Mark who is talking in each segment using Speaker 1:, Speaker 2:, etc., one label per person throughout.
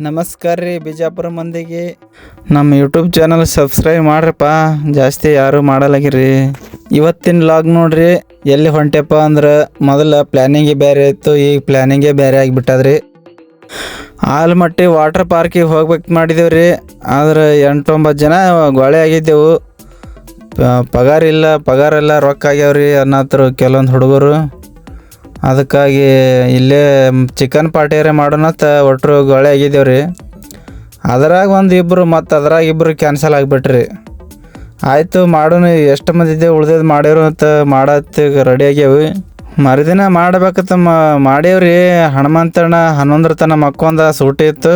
Speaker 1: ನಮಸ್ಕಾರ ರೀ ಬಿಜಾಪುರ ಮಂದಿಗೆ. ನಮ್ಮ ಯೂಟ್ಯೂಬ್ ಚಾನಲ್ ಸಬ್ಸ್ಕ್ರೈಬ್ ಮಾಡ್ರಪ್ಪ, ಜಾಸ್ತಿ ಯಾರು ಮಾಡಲಾಗಿರಿ. ಇವತ್ತಿನ ಲಾಗ್ ನೋಡ್ರಿ. ಎಲ್ಲಿ ಹೊಂಟೆಪ್ಪ ಅಂದ್ರೆ ಮೊದಲ ಪ್ಲ್ಯಾನಿಂಗೇ ಬೇರೆ ಇತ್ತು, ಈಗ ಪ್ಲ್ಯಾನಿಂಗೇ ಬೇರೆ ಆಗಿಬಿಟ್ಟದ್ರಿ. ಆಲ್ಮಟ್ಟಿ ವಾಟರ್ ಪಾರ್ಕಿಗೆ ಹೋಗ್ಬೇಕು ಮಾಡಿದೇವ್ರಿ. ಆದ್ರೆ 8-9 ಜನ ಗೋಳೆ ಆಗಿದ್ದೆವು. ಪಗಾರೆಲ್ಲ ರೊಕ್ಕ ಆಗ್ಯಾವ್ರಿ ಅನ್ನತ್ರು ಕೆಲವೊಂದು ಹುಡುಗರು. ಅದಕ್ಕಾಗಿ ಇಲ್ಲೇ ಚಿಕನ್ ಪಾರ್ಟಿಯರೇ ಮಾಡೋಣಂತ ಒಟ್ಟರು ಗೋಳೆ ಆಗಿದ್ದೇವ್ರಿ. ಅದ್ರಾಗ ಒಂದು ಇಬ್ಬರು ಮತ್ತು ಅದ್ರಾಗ ಇಬ್ಬರು ಕ್ಯಾನ್ಸಲ್ ಆಗಿಬಿಟ್ರಿ. ಆಯಿತು ಮಾಡೋಣ, ಎಷ್ಟು ಮಂದಿ ಇದ್ದೇವೆ ಉಳ್ದದ್ದು ಮಾಡ್ಯಾರು ಅಂತ ಮಾಡತ್ತೆ ರೆಡಿ ಆಗ್ಯಾವಿ. ಮರುದಿನ ಮಾಡ್ಬೇಕಂತ ಮಾಡೇವ್ರಿ. ಹನುಮಂತಣ್ಣ 11 ತನಕ ಮಕ್ಕೊಂದ ಸೂಟಿ ಇತ್ತು.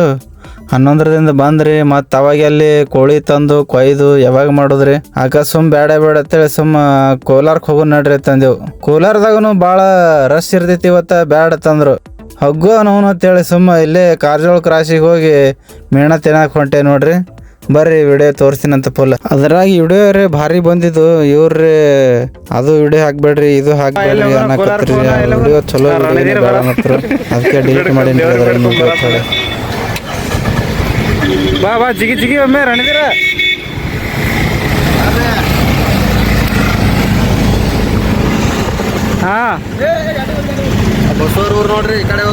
Speaker 1: 11ರಿಂದ ಬಂದ್ರಿ. ಮತ್ತು ಅವಾಗ ಅಲ್ಲಿ ಕೋಳಿ ತಂದು ಕೊಯ್ದು ಯಾವಾಗ ಮಾಡೋದ್ರಿ. ಆಗ ಬೇಡ ಅಂತೇಳಿ ಕೋಲಾರಕ್ಕೆ ಹೋಗೋಣ ನಡ್ರಿ ತಂದೆವು. ಕೋಲಾರದಾಗೂ ಭಾಳ ರಶ್ ಇರ್ತೈತಿ. ಇವತ್ತು ಬ್ಯಾಡ ತಂದರು. ಹಗ್ಗು ನೋವು ಅಂತೇಳಿ ಇಲ್ಲೇ ಕಾರ್ಜೋಳ ಕ್ರಾಸಿಗೆ ಹೋಗಿ ಮೇಣ ತಿನ್ನಕ್ಕೆ ಹೊಂಟೆ ನೋಡ್ರಿ. ಬರ್ರಿ ವಿಡಿಯೋ ತೋರಿಸ್ತೀನಂತ ಫುಲ್. ಅದ್ರಾಗ ವಿಡಿಯೋ ರೀ ಭಾರಿ ಬಂದಿದ್ದು. ಇವ್ರಿ ಅದು ವಿಡಿಯೋ ಹಾಕ್ಬೇಡ್ರಿ, ಇದು ಹಾಕ್ಬೇಡ್ರಿ ಅನ್ನಕತ್ರಿ. ವಿಡಿಯೋ ಚಲೋ ಬೇಡ ಅನ್ನತ್ರು. ಅದಕ್ಕೆ ಡಿಲೀಟ್ ಮಾಡಿ. ಬಾ ಜಿಗಿ ಒಮ್ಮೆ ರಣದೀರ. ಹಾಂ ಬಸವರೂರು ನೋಡ್ರಿ ಈ ಕಡೆ.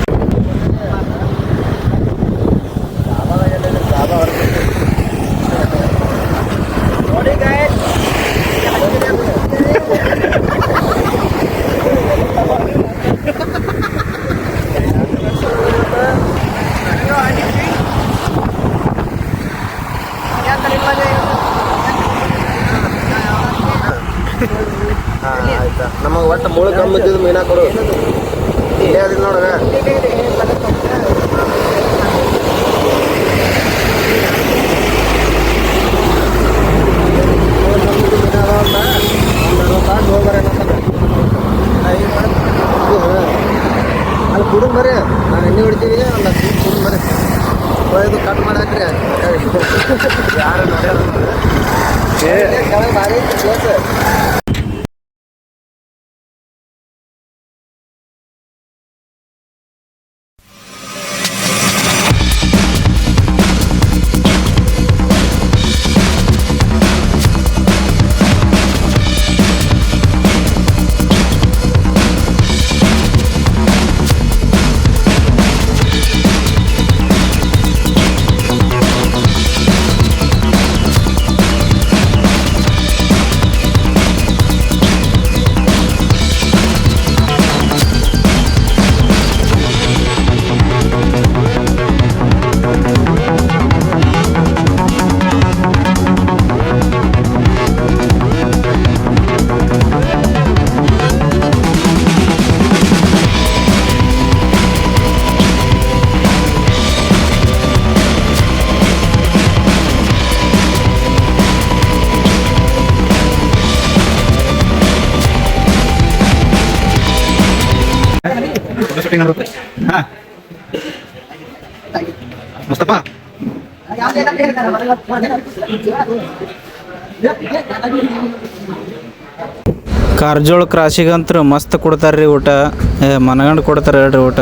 Speaker 1: ಆಯ್ತಾ, ನಮಗೆ ಒಟ್ಟು ಮೂಳು ಕಮ್ಮಿದ್ದು ಮೀನಾ ಕೊಡು. ಇಲ್ಲೇ ಅದಿಲ್ಲ ನೋಡ್ಗ. ಅಲ್ಲಿ ಕುಡಿದು ಬರ್ರಿ, ನಾನು ಎಣ್ಣೆ ಹೊಡಿತೀವಿ. ಒಂದು ಕುಡಿದು ಬರ್ರಿ, ಇದು ಕಟ್ ಮಾಡಿ ಹಾಕ್ರಿ. ಯಾರು ನೋಡ್ಯಾರ ಭಾರಿ ಪ್ಲೇಸ್. ಮುಸ್ತಫಾ ಕಾರ್ಜೋಳ ಕ್ರಾಸಿಗಂತೂ ಮಸ್ತ್ ಕೊಡ್ತಾರ್ರಿ ಊಟ. ಮನಗಂಡು ಕೊಡ್ತಾರೆ ಹೇಳ್ರಿ ಊಟ.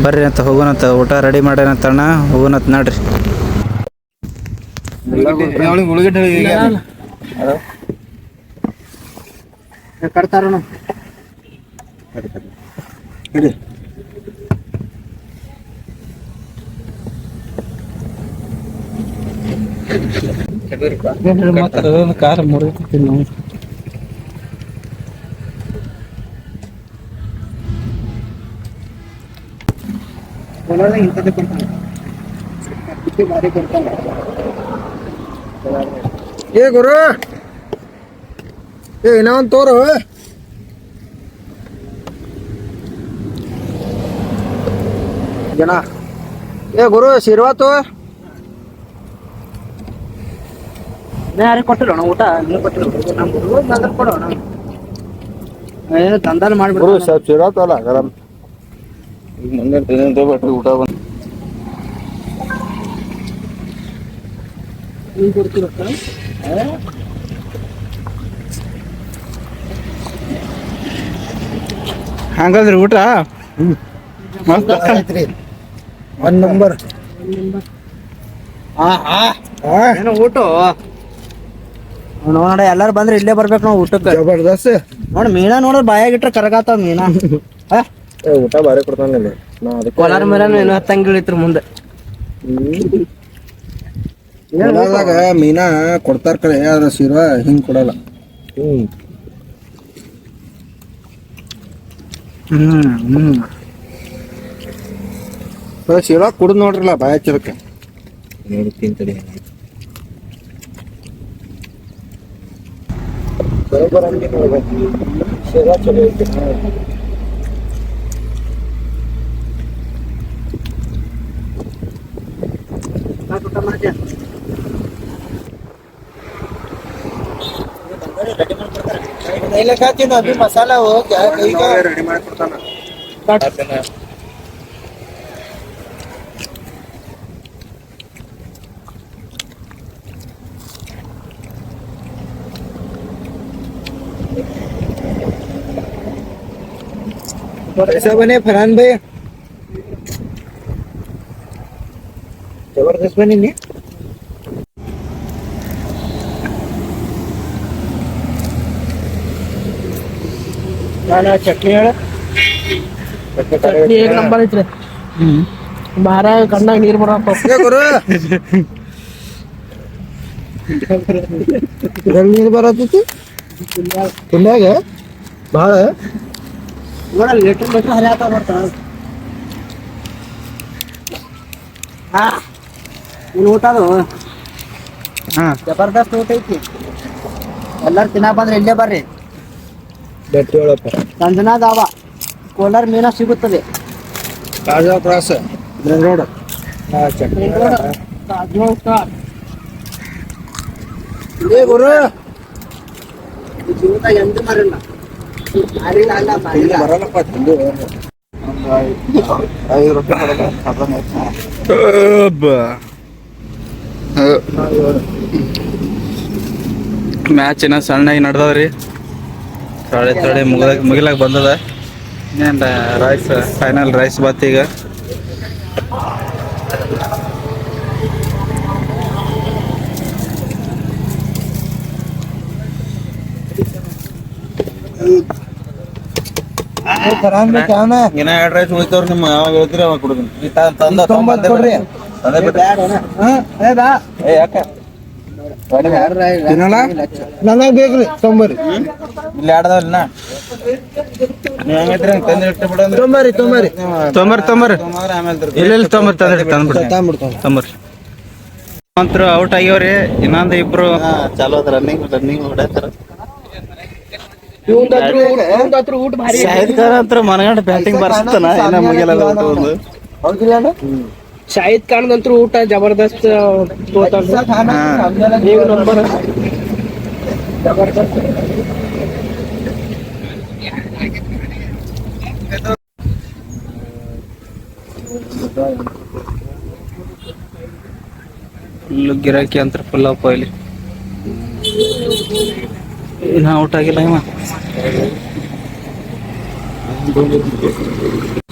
Speaker 1: ಬರ್ರಿ ಅಂತ ಹೋಗೋಣಂತ. ಊಟ ರೆಡಿ ಮಾಡ್ಯಾನಂತಣ್ಣ, ಹೋಗೋಣಂತ ನಡ್ರಿ. ಕಟ್ತಾರ ಕಾರ್ ಮುರಿತಿ ನಾವು. ಏ ಗುರು, ಇನ್ನೊಂದು ತೋರು. ಜನ ಏ ಗುರು ಶಿರ್ವಾತು ಯಾರಿಗೆ ಕೊಟ್ಟಿರೋಣ ಊಟ? ನೀವು ಕೊಟ್ಟಿರೋ ಕೊಡೋಣ. ಏನು ದಂಧನ ಮಾಡಿಬಿಡು. ಶಿರ್ವಾತು ಅಲ್ಲ ಗರಂ. ಈಗ ಮುಂದೆ ಬಿಟ್ರಿ ಊಟ ಬಂದು ನೀವು ಕೊಡ್ತಿರತ್ತ. ಹಂಗಂದ್ರಿ ಊಟ ಮಸ್ತ್ ಐತ್ರಿ. 1 ನಂಬರ್.
Speaker 2: ಏನೋ ಊಟ ನೋಡ ಎಲ್ಲಾರು ಬಂದ್ರೆ ಇಲ್ಲೇ ಬರ್ಬೇಕು ನಾವು ಊಟಕ್ಕೆ
Speaker 3: ಜಬರ್ದಸ್ತ್
Speaker 2: ನೋಡ್ ಮೀನಾ ನೋಡ್ರ ಬಾಯಾಗಿಟ್ರ ಕರಗಾತಾವ ಮೀನಾ
Speaker 3: ಊಟ ಬಾರಿ ಕೊಡ್ತಾನೆ
Speaker 2: ಕೋಲಾರ ಮೇಲೆ ಏನು ಹತ್ತಂಗ ಇಳಿತ್ರಿ ಮುಂದೆ
Speaker 3: ಕೋಲಾರದಾಗ ಮೀನಾ ಕೊಡ್ತಾರ ಕಡೆ ಅದ್ರ ಶಿರ್ವ ಹಿಂಗ್ ಕೊಡಲ್ಲ ಶಿರ್ವ ಕುಡ್ದು ನೋಡ್ರಲ್ಲ ಬಾಯ ಚಿರಕ್ಕೆ ನೋಡಿ ತಿಂತಡಿ ಬರೋಬ್ಬರ ಶಿರ್ವ ಚಲೋ ಐತಿ अभी मसाला हो क्या कहीं का रेडी ಮಾಡಿ ಕೊಡ್ತಾನ कैसा बने फरहान भाई जबरदस्त बनी नहीं चटनी चटनी एक नंबर ಐತ್ರಿ ಬಾರ ಕಣ್ಣಾಗ ನೀರು ಬರಪ್ಪ ನೀರು ಬರತ್ತೈತಿ ಕುಂಡ್ಯಾಗ ಭಾಳ ನೋಡ ಲೀಟರ್ ಹರಿಯಾತ ಬರ್ತಾನ ಊಟ ಅದು ಜಬರ್ದಸ್ತ್ ಊಟ ಐತಿ ಎಲ್ಲಾರು ತಿನ್ನಾಕ ಬಂದ್ರೆ ಇಲ್ಲೇ ಬರ್ರಿ ಸಂಜನಾ ದಾಬಾ ಕೋಲಾರ ಮೀನಾ ಸಿಗುತ್ತದೆ ತಾಜಾ ಕ್ರಾಸ್ ರೋಡ್ ಗುರು ಜೀವನ ಎಂತ ಮರಲ್ಲ ಬರಲ್ಲಪ್ಪ ತಿಂದು
Speaker 1: ಮ್ಯಾಚ್ ಇನ್ನ ಸಣ್ಣಾಗಿ ನಡ್ದವ್ರಿ ತಡೆ ಮುಗಿಲಾಗ ಬಂದದ ಇನ್ನೇನು ರೈಸ್ ಫೈನಲ್ ರೈಸ್ ಬಾತ್ ಈಗ
Speaker 3: ಇನ್ನ 2 ರೈಸ್ ಹೋಯ್ತವ್ರಿ ನಿಮ್ಮ ಯಾವಾಗ ಹೇಳ್ತೀರಿ ಅವಾಗ ಕೊಡ್ತೀನಿ ಯಾಕ ನನಗ್ ಬೇಕ್ರಿ ತೊಂಬರಿ ಇಲ್ಲಿ ಆಡದಲ್ಲ ತೊಂಬರಿ ತೊಂಬರಿ
Speaker 1: ತೊಂಬರ್ ಇಲ್ಲ ತೊಂಬರ್ ಔಟ್ ಆಗ್ಯಾವ್ರಿ ಇನ್ನೊಂದು ಇಬ್ರು
Speaker 3: ಚಾಲೋ ಅದ ರನ್ನಿಂಗ್ ಹೊಡ್ಯಾತಾರ
Speaker 2: ಊಟ ಭಾರಿ
Speaker 1: ಶಾಹಿದ್ ಖಾನ್ ಅಂತ ಮನಗಂಡ ಬ್ಯಾಟಿಂಗ್ ಬರ್ಸ್ತಾನ ಏನ ಮುಗಿಯಲ್ಲ ಒಂದು
Speaker 3: ಹೌದಿಲ್ಲ
Speaker 2: ಶಾಹಿದ್ ಖಾನ್ ಅಂತೂ ಊಟ ಜಬರ್ದಸ್ತ್ ನಂಬರ್ ಜಬರ್ದಸ್ತ್
Speaker 1: ಫುಲ್ ಗಿರಾಕಿ ಅಂತ ಫುಲ್ ಅಪ್ಪ ಇಲ್ಲಿ ಇನ್ನ ಔಟ್ ಆಗಿಲ್ಲ ಇವ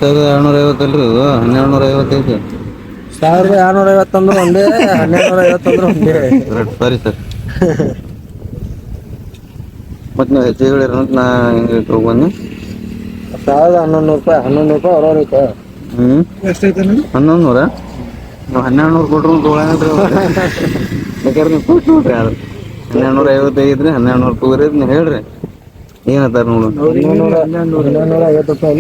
Speaker 3: 1250 ಅಲ್ರಿ ಇದು 1250 ಐತಿ
Speaker 2: 1250 ಅಂದ್ರೆ ಒಂದೇ 1250 ಅಂದ್ರೆ ಒಂದೇ
Speaker 3: ಸಾರಿ ಸರ್ ಮತ್ತೆ ನಾವು ಹೆಚ್ಚಿಗೆ ಹೇಳಿರ ನಾ ಹಿಂಗೆ ಇಟ್ಕೊಂಡ್ಬಂದು
Speaker 2: 1100 ರೂಪಾಯಿ ಅವ್ರವ್ರ ಐತೆ
Speaker 3: ಎಷ್ಟೈತೆ 1100 ನಾವು 1200 ಕೊಟ್ರು ತೊಗೊಳಂದ್ರಿ ಬೇಕಾದ್ರೆ ನೀವು ಕೊಟ್ಟು ನೋಡ್ರಿ ಯಾರು 1250 ಐತ್ರಿ 1200 ತಗೋರಿ ನೀವು ಹೇಳ್ರಿ ಏನತ್ತಾರ ನೋಡು
Speaker 2: 1250 ರೂಪಾಯಿ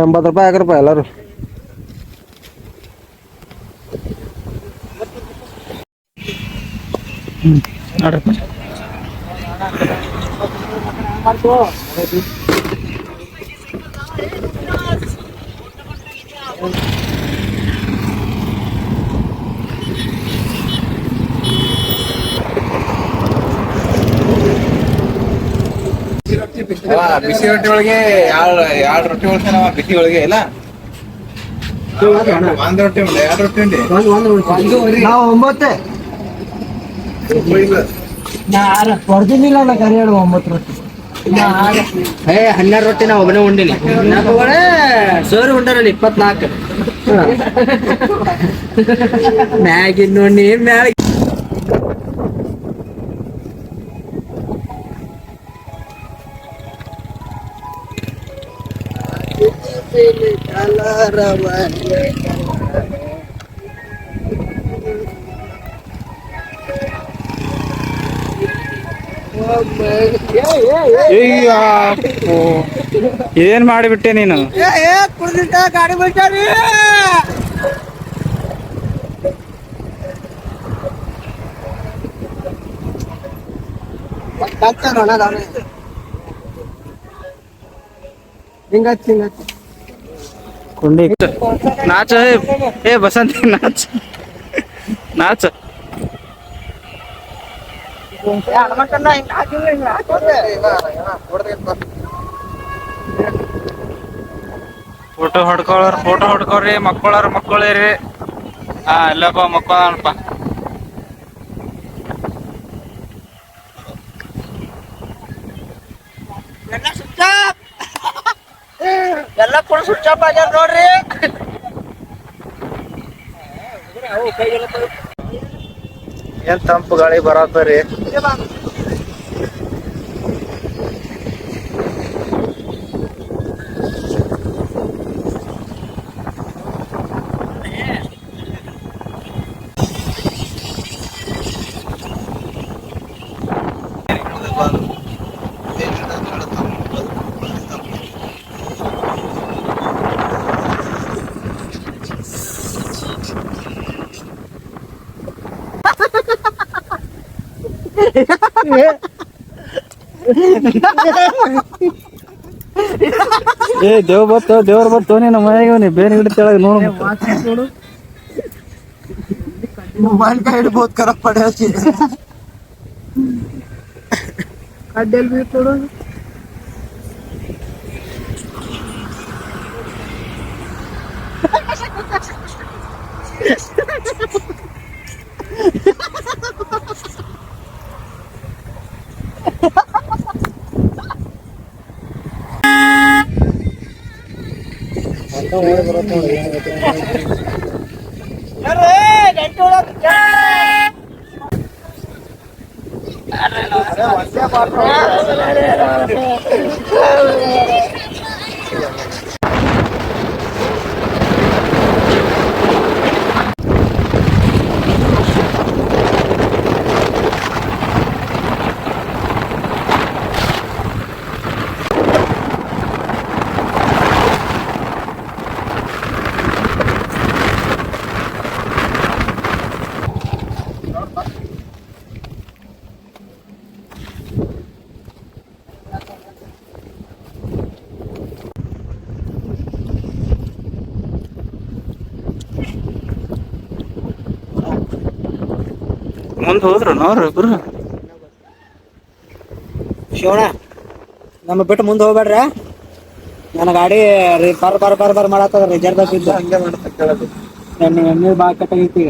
Speaker 2: ₹180 ಹಾಕ್ರಪ್ಪ ಎಲ್ಲಾರು
Speaker 1: ನೋಡ್ರಪ್ಪ
Speaker 3: ಬಿಸಿ ರೊಟ್ಟಿ ಒಳಗೆ ಎರಡು ರೊಟ್ಟಿ ಉಳ್ತಾನ ಬಿಸಿ ಒಳಗೆ ಇಲ್ಲ ಒಂದ್ ರೊಟ್ಟಿ ಉಂಡೆ 2 ರೊಟ್ಟಿ ಉಂಡೆ
Speaker 2: ನಾವು 9 ಹೊಡೆದಿಲ್ಲ ನಾ ಕರಿ ಹೇಳು 9 ರೊಟ್ಟಿ 12 ರೊಟ್ಟಿ ನಾ ಒಬ್ಬನೇ ಉಂಡಿನಿ ಸೋರಿ ಉಂಡಾರಲ್ಲಿ 24 ಮ್ಯಾಗಿನ್ ನೋಡಿ ಮ್ಯಾಗ
Speaker 1: ಏನ್ ಮಾಡಿಬಿಟ್ಟೆ ನೀನು?
Speaker 2: ಗಾಡಿ ಬಿಟ್ಟಾರಿ ಹಿಂಗಚ್ಚ
Speaker 1: ಕುಂಡಿ ನಾಚ ಏ ಬಸಂತಿ ನಾಚ ನಾಚ. ಫೋಟೋ ಹೊಡ್ಕೊಳ್ರಿ ಮಕ್ಕಳೇರಿ. ಹಾ ಇಲ್ಲಪ್ಪ ಮಕ್ಕಳಪ್ಪ.
Speaker 2: ಎಲ್ಲ ಕೂಡ ಸ್ವಿಚ್ ಆಫ್ ಆಗ್ಯಾರ ನೋಡ್ರಿ.
Speaker 1: ಏನ್ ತಂಪು ಗಾಳಿ ಬರತ್ತರಿ. ಏ ದೇವ್ರ ಬತ್ತು ನೀನು ಮನೆಗೆ ಬೇರೆ ಗಿಡ ತೆಳಗ ನೋಡು.
Speaker 2: मोबाइल का हेड बहुत खराब पड़ा है कड्डेल भी थोड़ा
Speaker 1: ಮುಂದೆ ಹೋದ್ರು ನೋಡ್ರಿ ಇಬ್ರು.
Speaker 2: ಶಿವಣ್ಣ ನಮ್ಮ ಬಿಟ್ಟು ಮುಂದೆ ಹೋಗ್ಬೇಡ್ರ. ನನ್ನ ಗಾಡಿ ಬರ್ ಮಾಡತ್ತದ ರಿಸರ್ವ್ ಇದ್ದು ಹಂಗೆ ನೀರು ಭಾಳ ಕಟ್ಟಾಗೈತಿ.